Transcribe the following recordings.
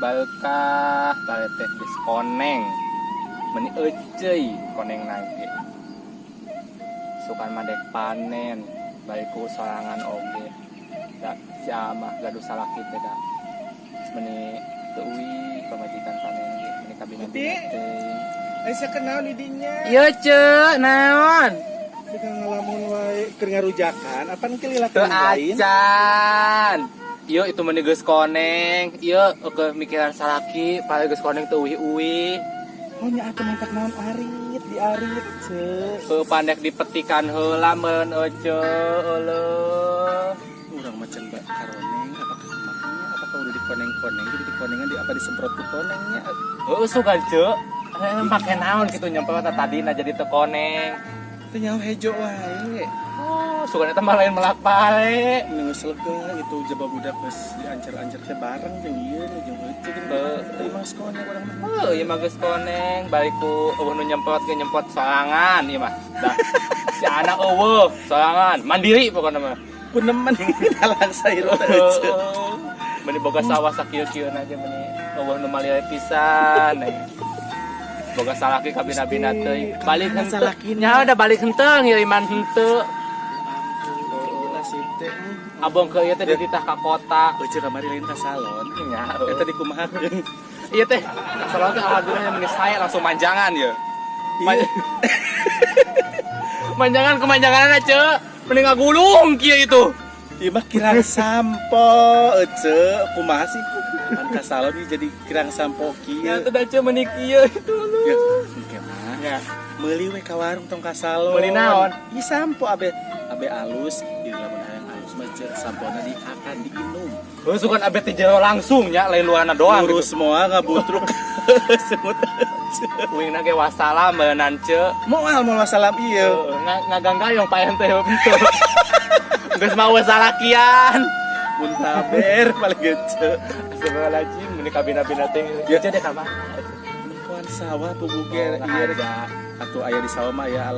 baeukah bari teh geus koneng meni euceuy koneng nage sukan madek panen bari ku sorangan oge da si amah gaduh salaki teh da meni teu uwi pamajikan panen ge meni kabinat teh Aisyah kenal didinya. ieu ceuk naon Dengan ngalamun wae keur ngarujakan, apa engke lila teu lain? acan ieu itu meni geus koneng ieu ke mikiran salaki pale geus koneng teu uwi-uwi Oh nya atuh mantak naon arit, diarit ceuk. pandek dipetikan heula meun ece euleh Urang macan mbak karoneng apakah kumaha apakah udah dikoneng-koneng jadi dikonengan di apa disemprot ku konengnya? heuh sugan ceuk make naon kitu nyampe tadina jadi teu koneng Teu nyaho hejo wae. oh sugan eta mah lain melak pale Geus lega itu jaba budak geus diancer-ancer teh bareng jeung ieu jeung heuceu jeung teu mah koneng urang mah. heuh ieu mah geus koneng bari ku eueuh nu nyempot ge nyempot sorangan ieu mah da si anak eueuh sorangan mandiri pokona mah Puneman dalang sairo heuceu. meni boga sawah sakieu-kieuna ge meni eueuh nu malih pisan boga salaki kabina-bina teuing balik henteu nya udah balik henteu ngiriman henteu Nasib teh abong ke ieu teh dititah ka kota heuceu kamari lain ka salon. nya Eta dikumahakeun. ieu teh salon teh alhamdulillah meni saya langsung manjangan ya manjangan kemanjanganna ceuk mending ngagulung kieu itu Ieu mah kirang sampo heuceu kumaha sih pan ka salon ieu jadi kirang sampo nya kieu. teh da ceuk meuni kieu itu Ya, engke mah. nya Meuli we ka warung tong ka salon. Meuli naon? Ieu sampo abe alus, ieu lamun hayang alus mah ceuk sampona akan diinum. heuh sugan abet teh jero langsung nya lain luarna doang gitu. Lurus moal ngabutruk semut. Uingna ge wassalam meunang ceuk Moal salam ieu. ngaganggayong paen teh henteu geus mau salakian Mun taber paling gece. Astagfirullahaladzim meni kabina-bina teh Ya. jadi ka mana Lingkungan sawah puguge Nah, ieu aja. atuh aya di sawah mah aya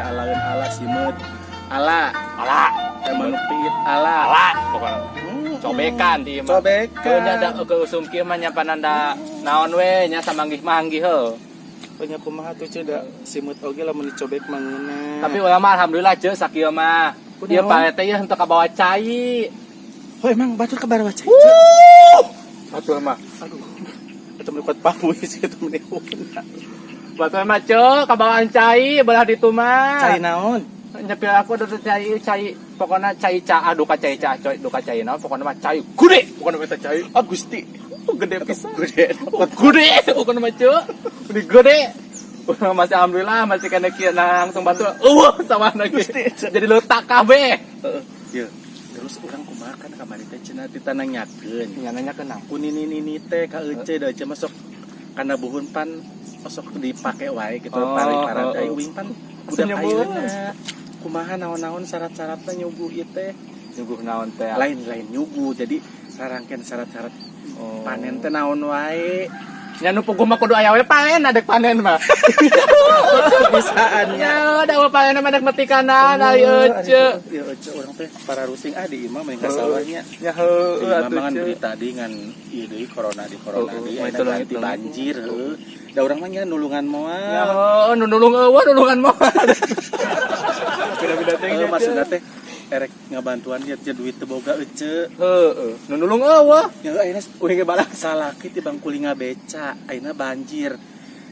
alaeun ala simut. Ala, ala manuk piit ala. ala pokona cobekan di imah Cobekan. nya da ke usum kieu mah nya pananda naon we nya samanggih-manggih heuh Banyak kumaha tuh ceda simut oge lamun dicobek mangeuna. tapi ulah mah alhamdulillah ceuk sakieu mah ieu pae teh henteu kabawa cai oh emang batur kabar wae. batur mah Aduh. Eta mah kuat pamuy sih eta mah. batur mah ceuk kabawaan cai belah ditu mah Cai naon? nyepil aku ada cai pokoknya cai duka cai duka cai naon pokoknya mah cai gede pokoknya mah cai Gusti. gede pisan Gede. gede pokoknya mah ceuk gede masih alhamdulillah masih kena kieu langsung batu sama lagi jadi letak kabeh Heeh. Ieu. Terus urang kumaha kan kamari teh cenah ditananyakeun. nya nanya ke nang Ku nini teh ka euceu da cenah masuk kana buhun pan masuk dipake wae gitu pari-paran ai uing pan budak ayeuna. Kumaha naon-naon syarat-syaratna nyuguh ieu teh. nyuguh naon teh Lain-lain nyuguh. Jadi rarangkeun syarat-syarat panen teh naon wae. nya nu puguh mah kudu aya we panen adek panen mah Bisaannya. nya da we panen mah adek metikanan ari euceu Ya euceu urang teh para rusing di imah mending ka sawahnya. nya heueuh Imah atuh mangan ceuk. berita deui ngan ieu deui corona deui Itu aya lah, ganti itu lah. banjir heueuh. Da urang mah nya nulungan Ya, moal. nulung eueuh nulungan mah. Beda-beda teh nya. Maksudna teh erek ngabantuan ieu teh duit teu boga euceu. Heeh, nulung eueuh. Ya ayeuna Uing ge balas. salaki tibang kulinga beca, ayeuna banjir.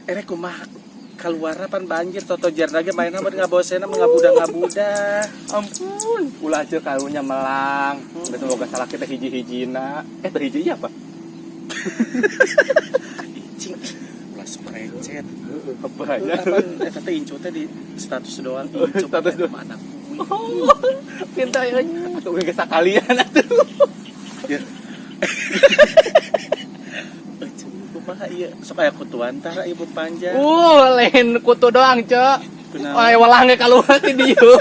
Erek kumaha kaluarna pan banjir toto jarna ge mainna mah ngabosena ngabuda-ngabuda. Ampun, ulah ceuk karunya melang. Geus boga salah kita hiji-hijina. Teh hiji apa? Cing. Ulah sprecet. Apa ya? Eta teh incu teh di status doang. Incu Status doang. Mana Pinta ya. Atuh ge sakalian atuh. ya. Kumaha ieu? Sok aya kutuan tah ibu panjang. Lain kutu doang, Cek. Kunaon? Oleh walang ge kaluar ti dieu.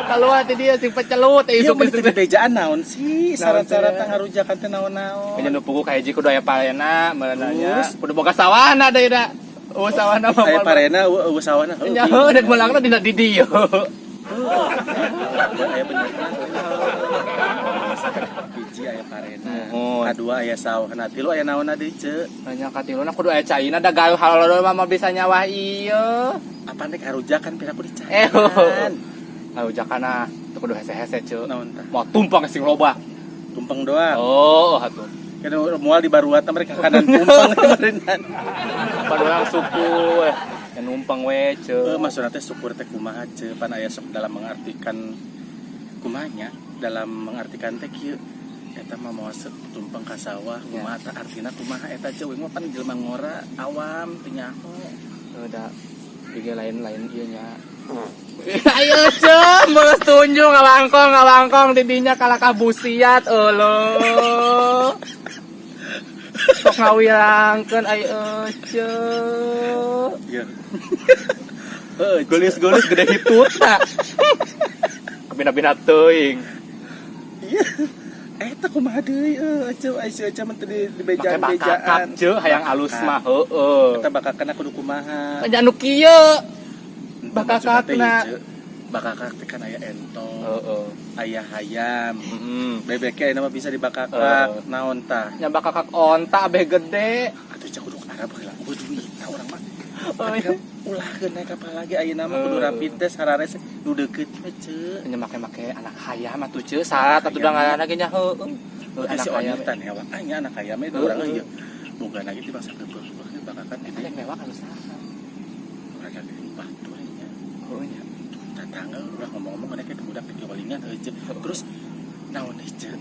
Kaluar ti dieu sing pecelut Ieu isuk mah di bejaan naon sih? Syarat-syarat ngarujakan teh naon-naon. nya nu puguh ka hiji kudu aya parena meunanya. Kudu boga sawana deui da. Sawana mah. Aya parena eueuh sawana. Nya heuh dek melangna dina di dieu. Aya bener. hiji aya parena. Nuhun. Kadua aya sawah. Nah, tilu aya naonna deui, Ce? Nya katiluna kudu aya caina da gaeuh halolo mah bisa nyawah ieu. Apa nek harujakan pira kudu Eh, dicayan. Jakana teu kudu hese-hese ceu. Naon tah? Mau tumpang sing loba. Tumpeng doang. Oh, atuh. Kan moal di baruat mereka kanan tumpeng kemarinan. Padahal suku yang numpang we ceu. Maksudna teh syukur teh kumaha, Ce? Pan aya sok dalam mengartikan kumanya, dalam mengartikan teh kieu. Eta mah moal tumpeng ka sawah, kumaha teh artina kumaha eta, Ce? Wing mah pan jelema ngora awam teu nyaho. Da tiga lain-lain ieu nya. Ayo ce, meus tunjung ngawangkong di dinya kala kabusiat eueuh. Sok ngawilangkeun ayo ce. Iya. Gelis-gelis gede hituta. Kabina-bina teuing. Iya. Eta kumaha deui aca mah teu Make dibejaan-bejaan. bakakak ce hayang alus mah heueuh. Eta bakakna kudu kumaha? Nya nu kieu. Bakakakna. Bakakak teh kan aya entong. Heeh. Aya hayam. Heeh. Bebeknya ini mah bisa dibakakak. Naon tah? Nya bakakak onta abeh gede. Atuh cak kudu Arab heula. Kudu nita urang mah. Oh, iya. Ulahkeun naik kapal lagi ayeuna mah kudu rapid test harares nu deukeut mah ce. Nya make anak hayam atuh ce saat atuh da ngaranna ge nya heueuh. Anak Anak hayam. hayam tan hewa. Anya anak hayam mah urang ieu. Boga lagi di masa kebeul bakakan Ada gede. mewah kan usaha. Urang lagi batu nya. Oh nya. Tatangga udah ngomong-ngomong kan kayak budak di walingan aja. Terus naon aja?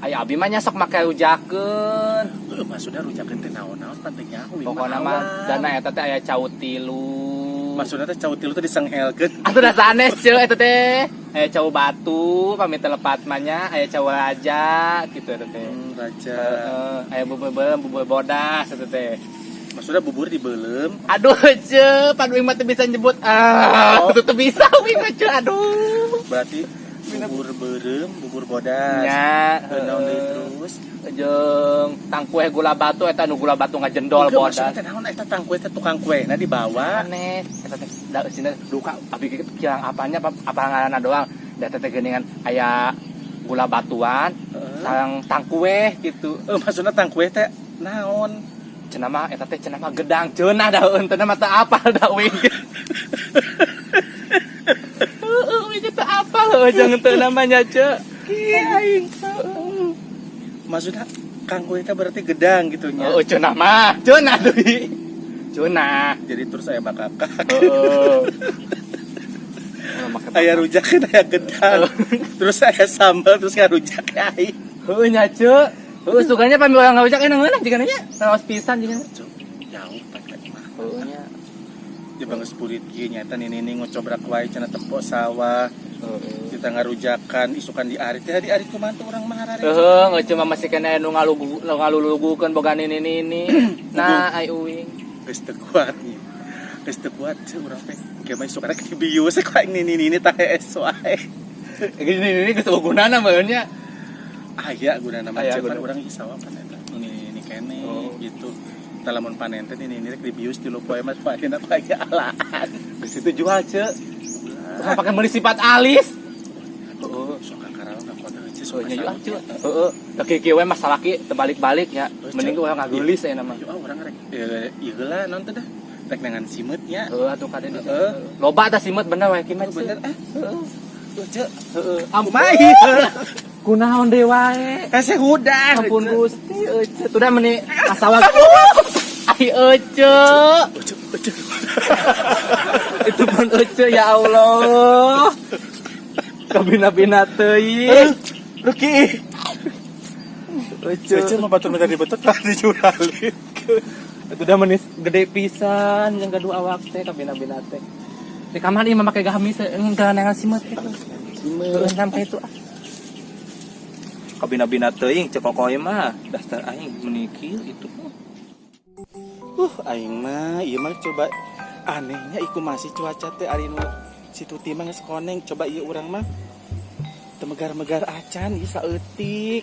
Aya abi mah nya sok make rujakeun. Maksudnya rujakeun teh naon-naon pentingnya aku Pokona mah dana eta teh aya cau tilu. Maksudnya teh cau tilu teh disenghelkeun. Atuh da sanes ce eta teh. Aya cau batu, pami telepat mah nya aya cau raja gitu eta teh. Raja. Aya bubur bodas eta teh. Maksudnya bubur dibeulem. Aduh ce, Padwing mah teu bisa nyebut. Teu bisa wing mah ce. Aduh. Berarti bubur beureum, bubur bodas. Nya, Naon deui terus? jeung tangkueh gula batu eta nu gula batu ngajendol bodas. Maksudnya teh naon eta tangkue teh tukang kuena dibawa. Aneh, eta teh da sina duka abi kirang apanya apa ngaranna doang. Da teh geuningan aya gula batuan, sareng tangkueh gitu. Maksudnya tangkue teh naon? Cenah mah eta teh cenah mah gedang ceunah da heunteu mah teu apal da wing. Wing teu apal jeung teu namanya ce. Kieu aing. Maksudnya kang kue teh berarti gedang gitu nya. Oh cenah mah, cenah deui. Cenah. Jadi terus saya bakakak. Heeh. Aya rujakeun aya gedang. Terus aya sambal terus ngarujak aing. Heueuh nya ce. Heueuh suganya pami orang ngarujak enak ngeunah jigana nya. Raos pisan jigana. Jauh pakai mah. Heueuh nya. Di bangsa purit kieu nyata nini ngocobrak wae cenah tempo sawah. Kita ngarujakan isukan di arit. Ya di arit kumaha teh urang mah harare. Heueuh, cuma masih kena anu ngalulugukeun boga nini-nini. Nah, ai uing. Geus teu kuat ieu. Geus teu kuat ce urang teh. Kieu mah isuk arek dibius ku aing nini tah es wae. Nini geus gunana meureun nya. Aya gunana mah Aya ce pan gunana. urang isawa pan eta. Nini kene gitu. Tah lamun panen teh nini rek dibius 3 poe mah paeuna ku aya alaan. Geus itu jual ce. Bukan pakai meuli sifat alis. Heeh, sok kakarawa ka kota ce sok. Oh nya jual ce. Heeh. Da kieu we masalah ki terbalik-balik nya. Mending ku urang ngageulis aya nama. Yo urang rek ieu heula naon teh dah. Rek nangan simut nya. Heueuh atuh kade di. Heeh. Loba tah simut bener we kieu mah. Bener Heeh. Ce. Heeh. Kumaha? Kunaon deui wae. Hese hudah. Ampun Gusti, ece. Tuh dah meni asawa. Ai ece. Itu pun ece ya Allah. Kabina-bina teuing. Ruki. Ece. Mah batur minta dibetot lah dijuralin. Itu dah meni gede pisan yang gaduh awak teh kabina-bina teh. Di kamar ieu mah make gamis ngarangan simut kitu. Simut sampai itu. Kabina-bina teuing cek kokoy mah dasar aing menikil itu. Aing mah ieu mah coba anehnya iku masih cuaca teh ari nu si Tuti mah geus koneng coba ieu urang mah teu megar-megar acan ieu saeutik.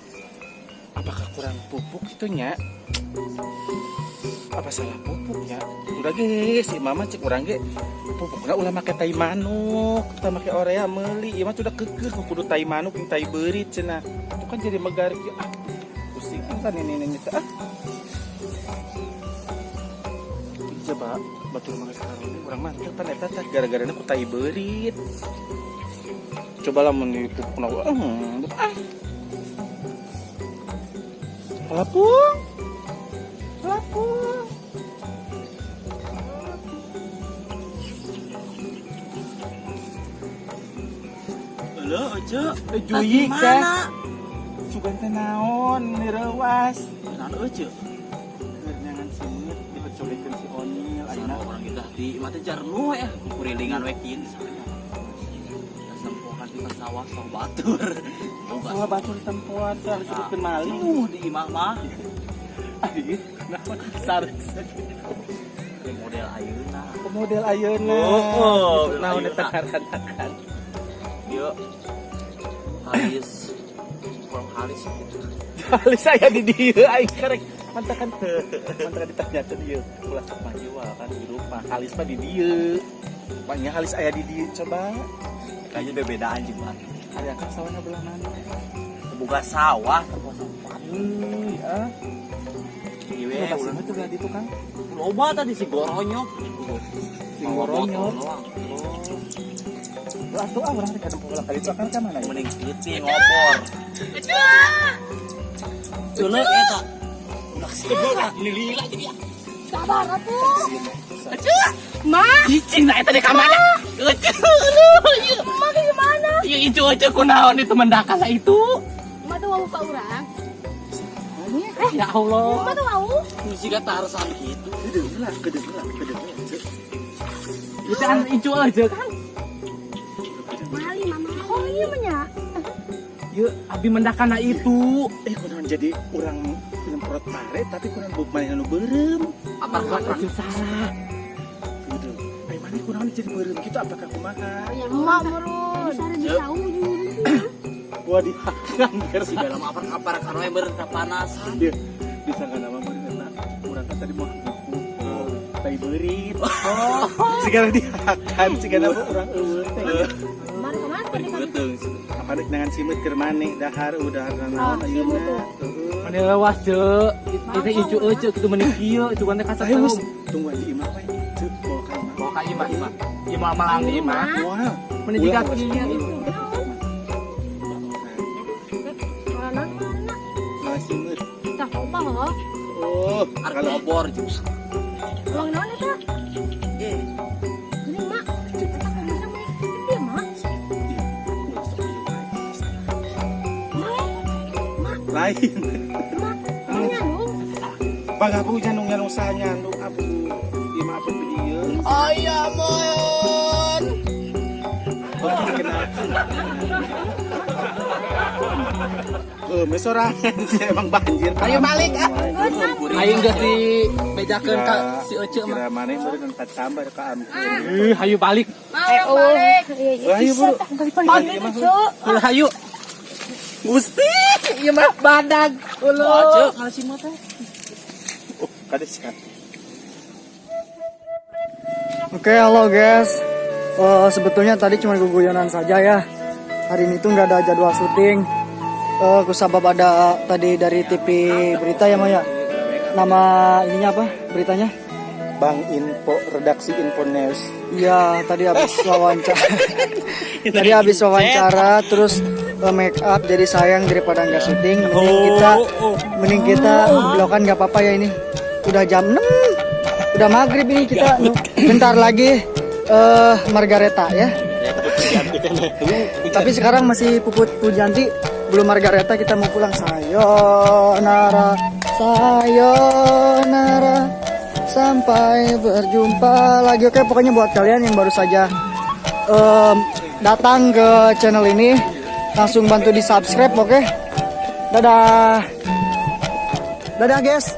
apakah kurang pupuk itunya? Apa salah pupuk ya? Udah ge si mama cek urang ge pupukna ulah make tai manuk, kita make orea meuli. Ieu mah sudah keukeuh kudu tai manuk jeung tai beurit cenah. Itu kan jadi megarik ya. Pusing kan ini teh. Coba batur mah sekarang ini urang mah teh pan eta teh gara-garana ku tai beurit. Coba lamun dipupukna Lapung. Halo, Ojo. Juyi kan. Sugan teh naon nirewas. Naon Ojo? Nyangan simut dipercobekeun si Onil ayeuna Orang kita di mata jarnu ya, kurilingan we kieu. Sempohan di sawah sawah batur. Salah batur tempuan teh disebutkeun maling. Di imah mah Aih, naon sareng. model ayeuna. Model ayeuna. Oh, naon ayeuna. eta karanakan. Yuk. Halis. Kurang halis. Halis saya di dieu aing karek mantakan ditanyakeun ieu. Ulah mah ieu kan di rumah. Halis mah di dieu. Banyak halis aya di dieu coba. Kayaknya beda anjing mah. Aya kan sawahna belah mana? Buka sawah, terus sempat. Ah. Ieu Ulah ulah tuh di itu kan. loba tadi si goronyok. Si goronyok. Lah tuh urang teh kadang pola kali itu akan ka mana? Mending kieu ngobor. Ceuleuh eta. Udah sibuk lilila jadi ya. Sabar atuh. Ma, Cicing na eta di kamana. Eueuh. ma gimana? Ieu ijo aja kunaon itu mendakan itu. Ma tuh mau ka urang. Ya Allah. Ma tuh mau. Jika Tarzan gitu. Kedengeran. Itu an ijo aja kan. Mali mama. Oh iya menya. Yuk, abi mendakana itu. Kunaon jadi urang nyemprot pare tapi kunaon buk maneh anu beureum. Apa itu salah? Gitu. Ai maneh kunaon jadi beureum kitu apakah kumaha? Ma murun. Sare di tahu Gua dihakang Si dalam apar-apar karena yang berkepanasan. dia disangka nama beureuum urang kan tadi mau tai beurit. Sigana dihakan sigana urang eueuh teh. Mari kemana tadi kan? Betul. Apa rek nangan simut keur maneh dahar udahar naon ayeuna. Heeh. Mana lewas cek. Itu ijo aja gitu mending kieu itu kan kasar Ayo tahu. tunggu di imah we. Cuk bawa ka imah. Bawa ka imah. Imah malang di imah. Moal. Mending juga kieu. Mana? Malah simut. Tah opang loh. Oh, Arek kalau ngobor jus. Uang naon eta? Eh, Ini mak. Eta kan bisa dia mak. lain. Mau nyandung. Pagaku janung saha nyandung abu di mah apa dieu. ayamon. Mesorangan sih emang banjir. Ayo balik ah. Ayo geus dibejakeun ka si Ece mah. Kira maneh beureun ka tambah ka ampun. Ayo balik. Mau balik. Ayo buru. Ayo. Gusti, ieu mah badag. Uleuh. Kasih mah teh. Kades kan. Oke, halo guys. Sebetulnya tadi cuma guguyonan saja ya. Hari ini tuh nggak ada jadwal syuting. Kusabab ada tadi dari TV berita ya Maya. Nama ininya apa? Beritanya? Bang Info, redaksi Info News. Iya, tadi habis wawancara. Tadi habis wawancara, terus make up, jadi sayang daripada nggak syuting. Mending kita blokan nggak apa-apa ya ini. Udah jam 6, udah maghrib ini kita. Bentar lagi Margareta ya. Tapi sekarang masih Puput Pujanti, belum Margareta, kita mau pulang. Sayonara, sayonara, sampai berjumpa lagi. Oke, pokoknya buat kalian yang baru saja datang ke channel ini, langsung bantu di subscribe. Oke, dadah, dadah guys.